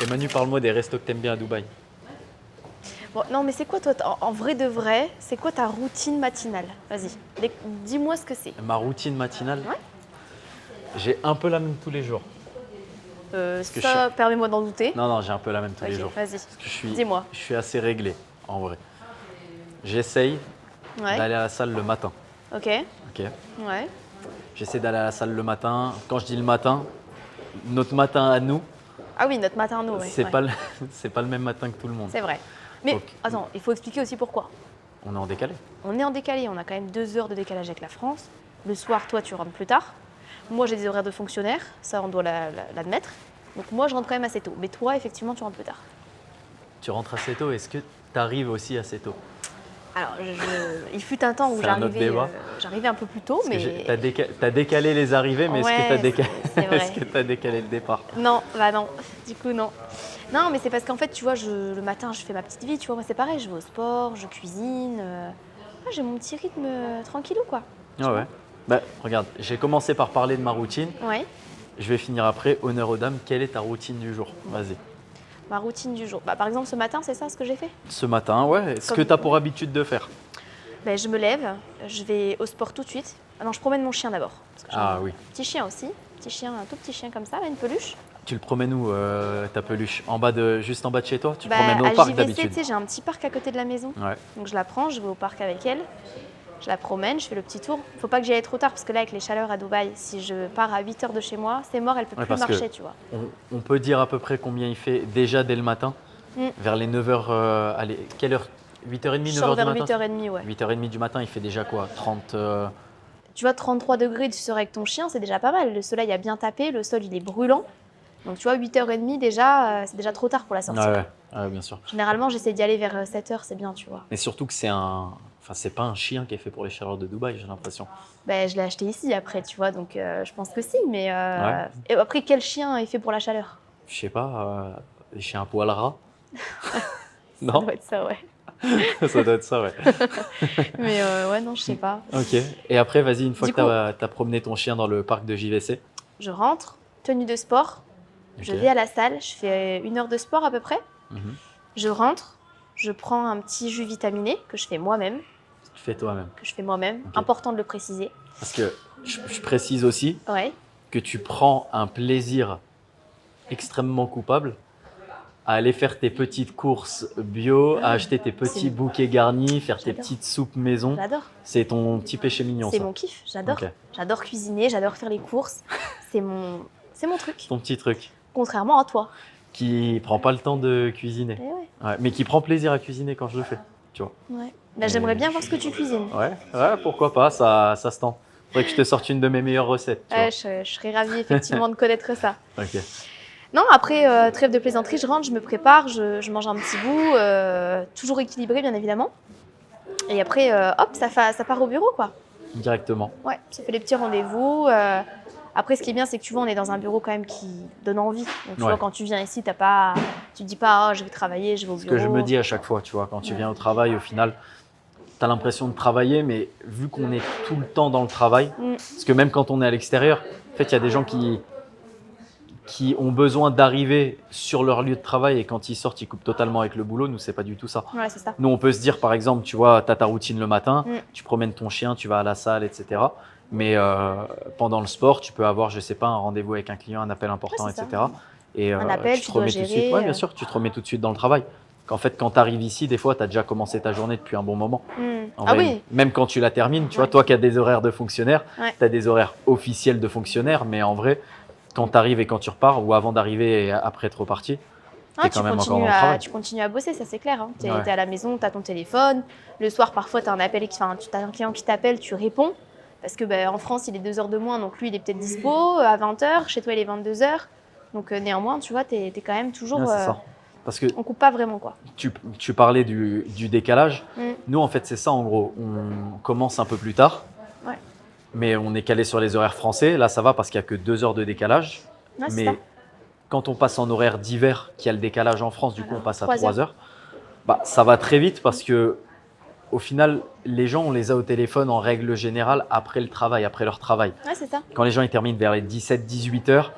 Et Manu, parle-moi des restos que t'aimes bien à Dubaï. Bon, non, mais c'est quoi toi, en vrai de vrai, c'est quoi ta routine matinale? Vas-y, dis-moi ce que c'est. Ma routine matinale, Ouais. j'ai un peu la même tous les jours. que je suis- Ça, permets-moi d'en douter. Non, j'ai un peu la même tous les Ok, jours. vas-y. Parce que je suis, Dis-moi. je suis assez réglé, en vrai. J'essaye Ouais. d'aller à la salle le matin. Ok. Ok. Ouais. J'essaie d'aller à la salle le matin. Quand je dis le matin, notre matin à nous, Ah oui, notre matin, nous, ouais. c'est Ouais. pas le, c'est pas le même matin que tout le monde. C'est vrai. Mais Donc, attends, il faut expliquer aussi pourquoi. on est en décalé. On est en décalé, on a quand même 2 heures de décalage avec la France. Le soir, toi, tu rentres plus tard. Moi, j'ai des horaires de fonctionnaire, ça, on doit l'admettre. Donc moi, je rentre quand même assez tôt. Mais toi, effectivement, tu rentres plus tard. Tu rentres assez tôt. Est-ce que tu arrives aussi assez tôt? Alors, il fut un temps où C'est un autre débat. j'arrivais un peu plus tôt, Parce mais… que t'as décalé les arrivées, mais Ouais, c'est vrai. est-ce que t'as décalé le départ? Non, bah non, du coup non. Non, mais c'est parce qu'en fait, tu vois, le matin, je fais ma petite vie, tu vois, moi c'est pareil, je vais au sport, je cuisine. J'ai mon petit rythme tranquillou, quoi. Tu Ah vois. ouais. Bah, regarde, j'ai commencé par parler de ma routine. Ouais, Je vais finir après. Honneur aux dames, quelle est ta routine du jour? Vas-y. ma routine du jour. Bah, par exemple, ce matin, c'est ça ce que j'ai fait. Ce matin, ouais. Est-ce que Comme- tu as pour habitude de faire? Ben, je me lève, je vais au sport tout de suite. Ah non, je promène mon chien d'abord. Parce que j'ai Ah un oui. petit chien aussi. Petit chien, un tout petit chien comme ça, là, une peluche. Tu le promènes où, ta peluche? Juste en bas de chez toi? Tu le Bah, promènes au à parc JVC, d'habitude? tu sais, j'ai un petit parc à côté de la maison. Ouais. Donc je la prends, je vais au parc avec elle. Je la promène, je fais le petit tour. Faut pas que j'y aille trop tard parce que là, avec les chaleurs à Dubaï, si je pars à 8 heures de chez moi, c'est mort, elle peut Ouais, plus parce que marcher, tu vois. on peut dire à peu près combien il fait déjà dès le matin? Mm. Vers les 9h. Allez, quelle heure? 8h30, Je 9h sors du vers matin? 8h30, ouais. 8h30 du matin, il fait déjà quoi? 30. Tu vois, 33 degrés, tu sors avec ton chien, c'est déjà pas mal. Le soleil a bien tapé, le sol, il est brûlant. Donc tu vois, 8h30 déjà, c'est déjà trop tard pour la Ouais, sortir. ouais, bien sûr. Généralement, j'essaie d'y aller vers 7h, c'est bien, tu vois. Mais surtout que enfin, c'est pas un chien qui est fait pour les chaleurs de Dubaï, j'ai l'impression. Ben, je l'ai acheté ici après, tu vois, donc je pense que si. Mais Ouais. et après, quel chien est fait pour la chaleur? Je sais pas, les chiens à poil ras? Ça Non? doit être ça, ouais. Ça doit être ça, ouais. Mais ouais, non, je sais pas. Ok. Et après, vas-y, une fois Du que coup, tu as promené ton chien dans le parc de JVC. je rentre, tenue de sport, je Ok. vais à la salle, je fais 1 heure de sport à peu près. Mhm. Je rentre, je prends un petit jus vitaminé que je fais moi-même, Fais toi-même. Ok. Important de le préciser. Parce que je précise aussi Ouais, que tu prends un plaisir extrêmement coupable à aller faire tes petites courses bio, à acheter tes petits C'est- bouquets garnis, faire tes J'adore. petites soupes maison. j'adore. C'est ton petit péché mignon, C'est ça. mon kiff, j'adore. Ok. J'adore cuisiner, j'adore faire les courses. C'est mon truc. Ton petit truc Contrairement à toi. qui prend pas le temps de cuisiner. Eh ouais, Ouais, mais qui prend plaisir à cuisiner quand je le fais, tu vois. ouais. Bah, j'aimerais bien voir ce que tu cuisines. Ouais, pourquoi pas, ça se tente. Faudrait que je te sorte une de mes meilleures recettes, tu Ouais, je serais ravie effectivement de connaître ça. vois. Ok. Non, après, trêve de plaisanterie, je rentre, je me prépare, je mange un petit bout, toujours équilibré bien évidemment. Et après, hop, ça part au bureau, quoi. Directement. Ouais, ça fait les petits rendez-vous. Après, ce qui est bien, c'est que tu vois, on est dans un bureau quand même qui donne envie. Donc, tu Ouais. vois, quand tu viens ici, tu te dis pas, oh, je vais travailler, je vais au Ce bureau. que je me dis à chaque fois, tu vois, quand tu viens au travail, au final, tu as l'impression de travailler, mais vu qu'on est tout le temps dans le travail, parce que même quand on est à l'extérieur, en fait, il y a des gens qui ont besoin d'arriver sur leur lieu de travail et quand ils sortent, ils coupent totalement avec le boulot. Nous, c'est pas du tout ça. Ouais, c'est ça. Nous, on peut se dire, par exemple, tu vois, tu as ta routine le matin, Mm. tu promènes ton chien, tu vas à la salle, etc. Mais pendant le sport, tu peux avoir, je sais pas, un rendez-vous avec un client, un appel important, Ouais, c'est ça. etc. Et Un appel, tu tu te dois remets tout de suite. gérer. Ouais, bien sûr, tu te remets tout de suite dans le travail. Qu'en fait, quand tu arrives ici, des fois, tu as déjà commencé ta journée depuis un bon moment. En Ah vrai, oui, même quand tu la termines, tu vois, Ouais. toi qui as des horaires de fonctionnaire, Ouais. tu as des horaires officiels de fonctionnaire, mais en vrai, quand tu arrives et quand tu repars, ou avant d'arriver et après être reparti, Ah, t'es quand même encore dans le travail. tu continues à bosser, ça c'est clair. Hein. Tu es, Ouais. à la maison, tu as ton téléphone. Le soir, parfois, tu as un appel, tu as un client qui t'appelle, tu réponds. Parce que en France, il est 2 heures de moins, donc lui, il est peut-être dispo à 20h. Chez toi, il est 22h. Donc néanmoins, tu vois, tu es quand même toujours… Ouais, c'est ça. Parce que on coupe pas vraiment, quoi. tu parlais du décalage. Mm. Nous, en fait, c'est ça en gros. On commence un peu plus tard, Ouais. mais on est calé sur les horaires français. Là, ça va parce qu'il n'y a que 2 heures de décalage. Ouais, c'est Mais ça. quand on passe en horaire d'hiver, qui a le décalage en France, du coup, Alors, on passe à 3 3 heures. Bah, ça va très vite parce que, au final, les gens, on les a au téléphone en règle générale après le travail, après leur travail. Ouais, c'est ça. Quand les gens ils terminent vers les 17-18 heures,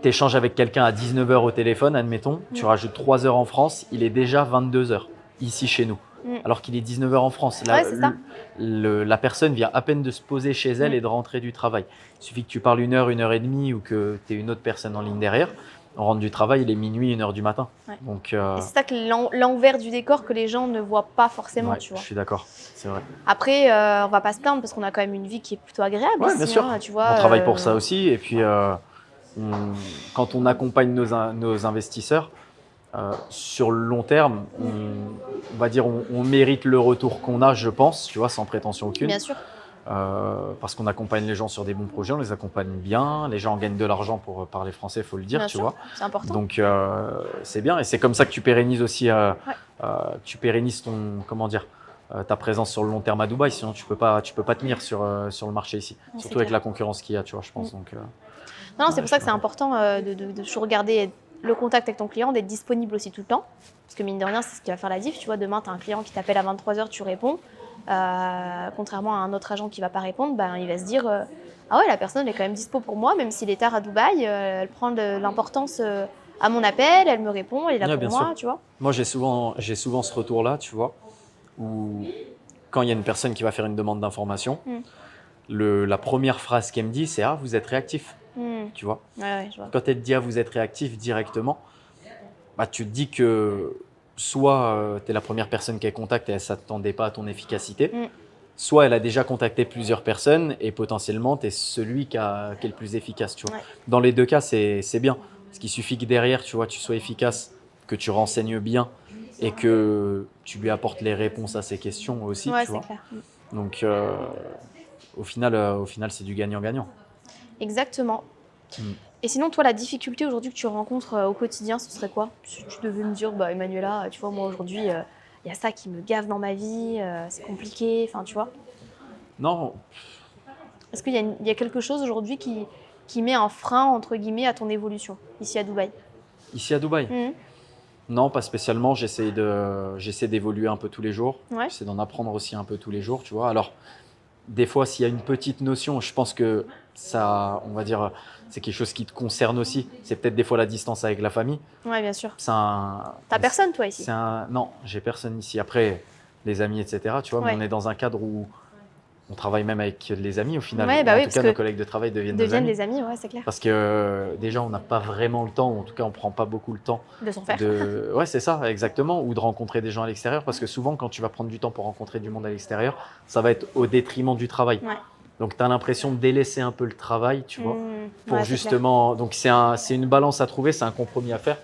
tu échanges avec quelqu'un à 19h au téléphone, admettons, tu rajoutes 3 heures en France, il est déjà 22h ici chez nous. Alors qu'il est 19h en France. Ouais, c'est ça. La personne vient à peine de se poser chez elle et de rentrer du travail. Il suffit que tu parles 1 heure et demie ou que tu aies une autre personne en ligne derrière. On rentre du travail, il est minuit, 1h du matin. Ouais. Donc, Et c'est ça que l'envers du décor que les gens ne voient pas forcément, tu vois. Je suis d'accord, c'est vrai. Après, on va pas se plaindre parce qu'on a quand même une vie qui est plutôt agréable ici, Bien sûr. hein, tu vois. On travaille pour ça aussi. Et puis, quand on accompagne nos investisseurs, sur le long terme, on va dire on mérite le retour qu'on a, je pense, tu vois, sans prétention aucune. Bien sûr. Parce qu'on accompagne les gens sur des bons projets, on les accompagne bien, les gens gagnent de l'argent pour parler français, il faut le dire, Bien tu sûr, vois. c'est important. Donc c'est bien et c'est comme ça que tu pérennises aussi, tu pérennises ta présence sur le long terme à Dubaï, sinon tu peux pas tenir sur le marché ici, Non, surtout avec la concurrence qu'il y a, tu vois, je pense. Donc, non, c'est pour ça que c'est important de toujours garder le contact avec ton client, d'être disponible aussi tout le temps. Parce que mine de rien, c'est ce qui va faire la diff. Tu vois, demain, tu as un client qui t'appelle à 23h, tu réponds. Contrairement à un autre agent qui ne va pas répondre, ben, il va se dire ah ouais, la personne elle est quand même dispo pour moi, même s'il est tard à Dubaï, elle prend de l'importance à mon appel, elle me répond, elle est là pour moi, sûr. tu vois. Moi, j'ai souvent ce retour-là, tu vois, où quand il y a une personne qui va faire une demande d'information, la première phrase qu'elle me dit, c'est « Ah, vous êtes réactif ». Tu vois. Ouais, je vois. Quand elle te dit « Ah, vous êtes réactif » directement, bah, tu te dis que soit tu es la première personne qu'elle contacte et elle ne s'attendait pas à ton efficacité, soit elle a déjà contacté plusieurs personnes et potentiellement tu es celui qui est le plus efficace. Tu vois. Ouais. Dans les deux cas, c'est bien. Parce qu'il suffit que derrière, tu vois, tu sois efficace, que tu renseignes bien et que tu lui apportes les réponses à ses questions aussi. Ouais, tu vois. clair. Donc, au final, c'est du gagnant-gagnant. Exactement. Et sinon, toi, la difficulté aujourd'hui que tu rencontres au quotidien, ce serait quoi? Si tu devais me dire, bah, Emmanuela, tu vois, moi aujourd'hui, il y a ça qui me gave dans ma vie, c'est compliqué, enfin, tu vois. Non, Est-ce qu'il y a quelque chose aujourd'hui qui met un frein, entre guillemets, à ton évolution ici à Dubaï? ici à Dubaï, non, pas spécialement. J'essaie d'évoluer un peu tous les jours. Ouais. J'essaie d'en apprendre aussi un peu tous les jours, tu vois. Alors, des fois, s'il y a une petite notion, je pense que ça, on va dire, c'est quelque chose qui te concerne aussi. C'est peut-être des fois la distance avec la famille. Ouais, bien sûr. T'as personne, toi, ici? Non, j'ai personne ici. Après, les amis, etc. Tu vois, mais on est dans un cadre où on travaille même avec les amis au final. Ouais, bah en oui, tout cas, nos collègues de travail deviennent nos amis. des amis, ouais, c'est clair. Parce que déjà, on n'a pas vraiment le temps, ou en tout cas, on ne prend pas beaucoup le temps. De s'en faire. Ouais, c'est ça, exactement. Ou de rencontrer des gens à l'extérieur. Parce que souvent, quand tu vas prendre du temps pour rencontrer du monde à l'extérieur, ça va être au détriment du travail. Ouais. Donc, tu as l'impression de délaisser un peu le travail, tu vois. Pour Ouais, justement. Donc, c'est une balance à trouver, c'est un compromis à faire.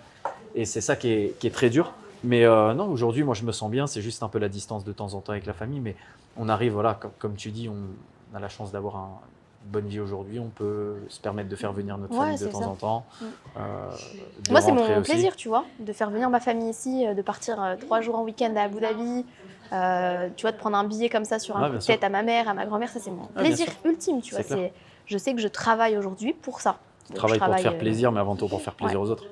Et c'est ça qui est très dur. Mais non, aujourd'hui, moi, je me sens bien. C'est juste un peu la distance de temps en temps avec la famille. Mais on arrive, voilà, comme tu dis, on a la chance d'avoir une bonne vie aujourd'hui. On peut se permettre de faire venir notre famille de temps en temps. Moi, c'est mon plaisir, tu vois, de faire venir ma famille ici, de partir 3 jours en week-end à Abu Dhabi. Tu vois, de prendre un billet comme ça sur un coup de tête à ma mère, à ma grand-mère, ça c'est mon plaisir ultime, tu vois. Je sais que je travaille aujourd'hui pour ça. Tu travailles pour te faire plaisir, mais avant tout pour faire plaisir aux autres.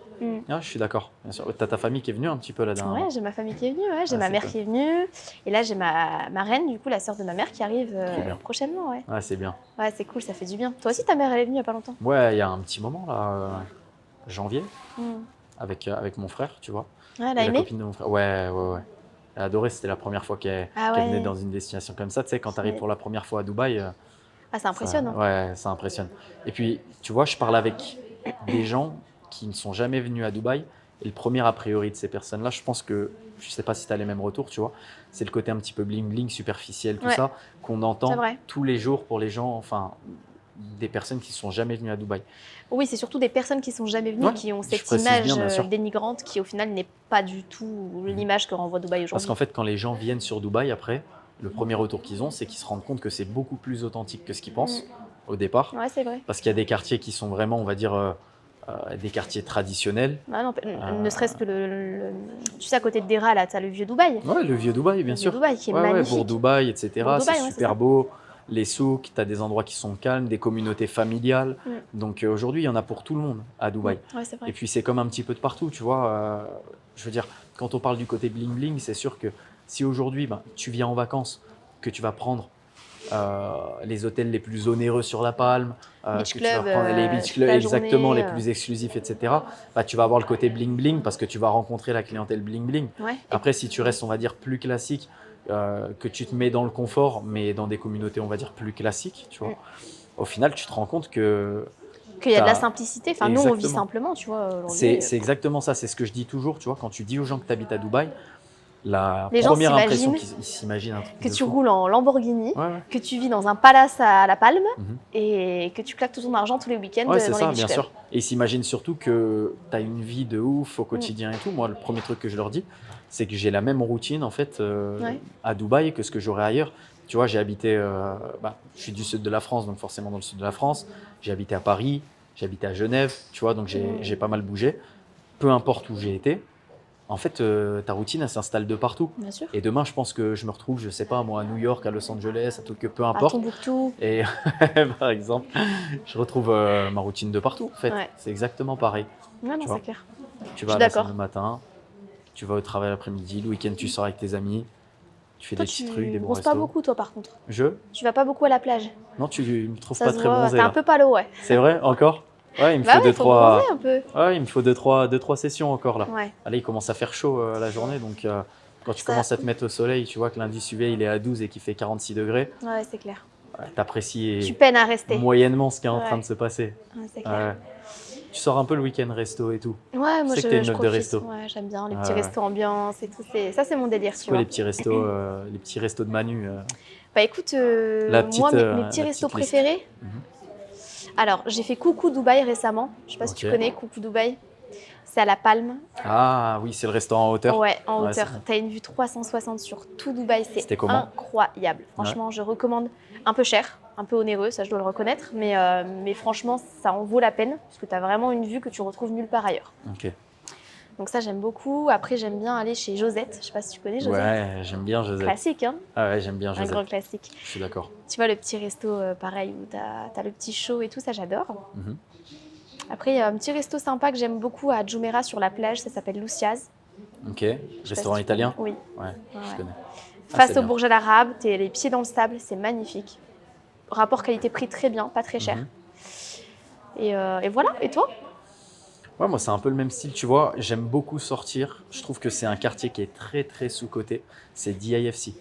Ah, je suis d'accord, bien sûr. Tu as ta famille qui est venue un petit peu là dedans. Ouais, j'ai ma famille qui est venue, j'ai ma mère qui est venue. Et là, j'ai ma reine, du coup, la sœur de ma mère qui arrive prochainement. Ouais, c'est bien. Ouais, c'est cool, ça fait du bien. Toi aussi, ta mère, elle est venue il n'y a pas longtemps? Ouais, il y a un petit moment là, janvier, avec mon frère, tu vois. Ouais, elle a aimé? La copine de mon frère. Ouais. Elle a adoré, c'était la première fois qu'elle venait dans une destination comme ça. Tu sais, quand tu arrives pour la première fois à Dubaï. Ah, c'est impressionnant. Ouais, ça impressionne. Et puis, tu vois, je parle avec des gens qui ne sont jamais venus à Dubaï. Et le premier a priori de ces personnes-là, je pense que, je ne sais pas si tu as les mêmes retours, tu vois, c'est le côté un petit peu bling-bling, superficiel, tout ça, qu'on entend tous les jours pour les gens, enfin, des personnes qui ne sont jamais venues à Dubaï. Oui, c'est surtout des personnes qui ne sont jamais venues, qui ont cette image dénigrante qui, au final, n'est pas du tout l'image que renvoie Dubaï aujourd'hui. Parce qu'en fait, quand les gens viennent sur Dubaï après, le premier retour qu'ils ont, c'est qu'ils se rendent compte que c'est beaucoup plus authentique que ce qu'ils pensent au départ. Ouais, c'est vrai. Parce qu'il y a des quartiers qui sont vraiment, on va dire, des quartiers traditionnels. Ah non, ne serait-ce que tu sais, à côté de Dera, là, tu as le vieux Dubaï. Ouais, le vieux Dubaï, bien sûr. Le vieux Dubaï qui est magnifique. Pour Dubaï, etc. C'est super beau. Les souks, tu as des endroits qui sont calmes, des communautés familiales. Donc aujourd'hui, il y en a pour tout le monde à Dubaï. Ouais, c'est vrai. Et puis c'est comme un petit peu de partout, tu vois. Je veux dire, quand on parle du côté bling-bling, c'est sûr que si aujourd'hui, tu viens en vacances, que tu vas prendre les hôtels les plus onéreux sur la Palme, Beach que tu vas club, prendre les beach clubs, toute la exactement, journée, les plus exclusifs, etc. Bah, tu vas avoir le côté bling-bling parce que tu vas rencontrer la clientèle bling-bling. Ouais. Après, si tu restes, on va dire, plus classique, que tu te mets dans le confort, mais dans des communautés, on va dire, plus classiques, tu vois, au final, tu te rends compte que Qu'il y a de la t'as- simplicité. Enfin, nous, on vit Exactement. simplement, tu vois, aujourd'hui. C'est exactement ça, c'est ce que je dis toujours, tu vois, quand tu dis aux gens que tu habites à Dubaï, la Les gens première impression s'imaginent qu'ils s'imaginent un truc que de tu fou. roules en Lamborghini, Ouais, ouais. que tu vis dans un palace à La Palme Mhm. et que tu claques tout ton argent tous les week-ends Ouais, c'est dans les ça, beach bien clubs. sûr. Et ils s'imaginent surtout que tu as une vie de ouf au quotidien et tout. Moi, le premier truc que je leur dis, c'est que j'ai la même routine en fait Ouais. à Dubaï que ce que j'aurais ailleurs. Tu vois, j'ai habité, je suis du sud de la France, donc forcément dans le sud de la France. J'ai habité à Paris, j'ai habité à Genève, tu vois, donc j'ai pas mal bougé. Peu importe où j'ai été, en fait, ta routine, elle s'installe de partout. Bien sûr. Et demain, je pense que je me retrouve, je sais pas, moi, à New York, à Los Angeles, à Tokyo, peu À importe. Tombouctou. Et par exemple, je retrouve ma routine de partout, en fait. Ouais. C'est exactement pareil. Ouais, non, Tu vois. c'est clair. Tu Je vas suis à la salle d'accord. le matin, tu vas au travail l'après-midi, le week-end, tu sors avec tes amis, tu fais Toi, des petits trucs, des tu bons bronzes pas restos. beaucoup, toi, par contre. Je Tu vas pas beaucoup à la plage. Non, tu me trouves Ça pas se très voit. bronzé T'es un là. peu palo, ouais. C'est vrai, encore. Ouais, il me Bah faut ouais, deux, faut trois. bronzer un peu. Ouais, il me faut deux, trois sessions encore là. Ouais. Allez, il commence à faire chaud la journée, donc quand tu Ça- commences à te mettre au soleil, tu vois que l'indice UV il est à 12 et qu'il fait 46 degrés, Ouais, c'est clair. t'apprécies Tu peines à rester. moyennement ce qui est en Ouais. train de se passer. Ouais, c'est clair. Ouais. Tu sors un peu le week-end resto et tout. Ouais, moi sais que t'es une je meuf de profite. resto. Ouais, j'aime bien les Ouais, petits ouais. restos ambiance et tout. Ça, c'est mon délire, C'est tu quoi vois. les petits restos de Manu Bah écoute, La moi, petite, mes petits la restos petite liste. préférés. Alors, j'ai fait Coucou Dubaï récemment. Je sais pas si tu Ok. connais Coucou Dubaï. C'est à La Palme. Ah oui, c'est le restaurant en hauteur. Ouais, en Ouais, hauteur. c'est bon. T'as une vue 360 sur tout Dubaï. C'est C'était comment? incroyable. Franchement, je recommande. Un peu cher, un peu onéreux, ça je dois le reconnaître. Mais franchement, ça en vaut la peine. Parce que t'as vraiment une vue que tu retrouves nulle part ailleurs. Ok. Donc ça, j'aime beaucoup. Après, j'aime bien aller chez Josette. Je sais pas si tu connais Josette. Ouais, j'aime bien Josette. Classique, hein. Ah ouais, j'aime bien Un Josette. grand classique. Je suis d'accord. Tu vois, le petit resto, pareil, où t'as le petit show et tout, ça j'adore. Mhm. Après, il y a un petit resto sympa que j'aime beaucoup à Jumeirah sur la plage, ça s'appelle Lucia's. Ok. Je sais pas Restaurant si tu italien? connais. Oui. Ouais, Ouais. je connais. Ah, Face c'est au bien. Burj Al Arab, t'es les pieds dans le sable, c'est magnifique. Rapport qualité-prix très bien, pas très cher. Mhm. Et voilà, et toi? Ouais, moi, c'est un peu le même style, tu vois. J'aime beaucoup sortir. Je trouve que c'est un quartier qui est très, très sous-coté. C'est DIFC.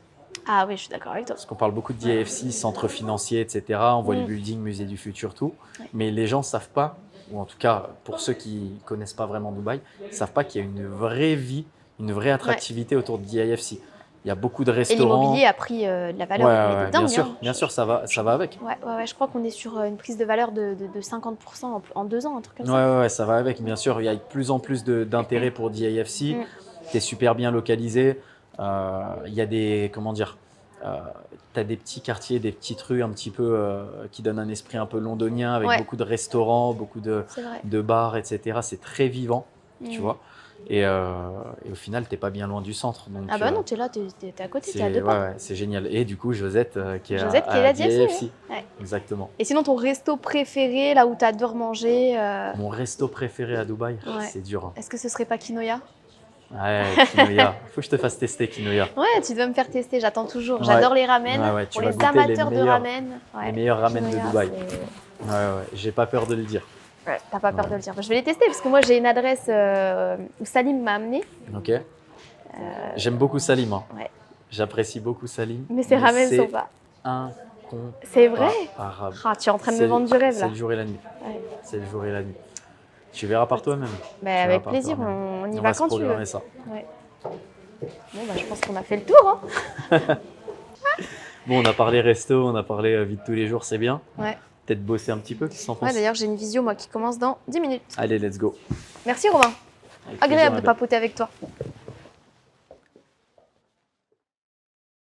Ah oui, je suis d'accord avec toi. Parce qu'on parle beaucoup de DIFC, centre financier, etc. On voit les buildings, musée du futur, tout. Ouais. Mais les gens ne savent pas, ou en tout cas, pour ceux qui ne connaissent pas vraiment Dubaï, ne savent pas qu'il y a une vraie vie, une vraie attractivité autour de DIFC. Il y a beaucoup de Et restaurants. l'immobilier a pris de la valeur, mais de dingue. bien sûr, ça va avec. Ouais, je crois qu'on est sur une prise de valeur de 50% en 2 ans, un truc comme ça. Ouais, ça va avec, bien sûr. Il y a de plus en plus d'intérêt pour DIFC. Tu es super bien localisé. Il y a des, comment dire, tu as des petits quartiers, des petites rues un petit peu qui donnent un esprit un peu londonien avec Ouais. beaucoup de restaurants, beaucoup C'est vrai. de bars, etc. C'est très vivant, tu vois. Et au final, t'es pas bien loin du centre. Donc, Ah bah non, t'es là, t'es à côté, t'es à 2 pas. ouais, c'est génial. Et du coup, Josette qui est Josette qui est à la DIFC. DIFC. Ouais. Exactement. Et sinon, ton resto préféré, là où t'adores manger, Mon resto préféré à Dubaï, Ouais. c'est dur. Hein. est-ce que ce serait pas Kinoya? Ouais, Kinoya. Faut que je te fasse tester Kinoya. Ouais, tu dois me faire tester, j'attends toujours. Ouais. J'adore les ramen. Ouais, tu Pour vas les goûter amateurs les de meilleurs- ramen. Ouais. Les meilleurs ramen de Kinoya, Dubaï. c'est- Ouais, j'ai pas peur de le dire. Ouais, t'as pas peur de le dire. Je vais les tester parce que moi j'ai une adresse où Salim m'a amené. Ok. J'aime beaucoup Salim. Hein. Ouais. J'apprécie beaucoup Salim. Mais ces ramen sont pas. Incomparable. C'est vrai? Ah, Ah, tu es en train de me vendre du rêve c'est là. le jour et la nuit. Ouais. C'est le jour et la nuit. Tu verras par toi-même. Bah, Tu avec verras par plaisir, toi-même. on y On va va se quand tu veux. programmer ça. Ouais. Bon, bah, je pense qu'on a fait le tour. Hein. Bon, on a parlé resto, on a parlé vie de tous les jours, c'est bien. Ouais. Peut-être bosser un petit peu, qu'est-ce que t'en penses? Ouais, d'ailleurs, j'ai une visio moi qui commence dans 10 minutes. Allez, let's go. Merci Romain. Avec plaisir, Agréable ma de belle. papoter avec toi.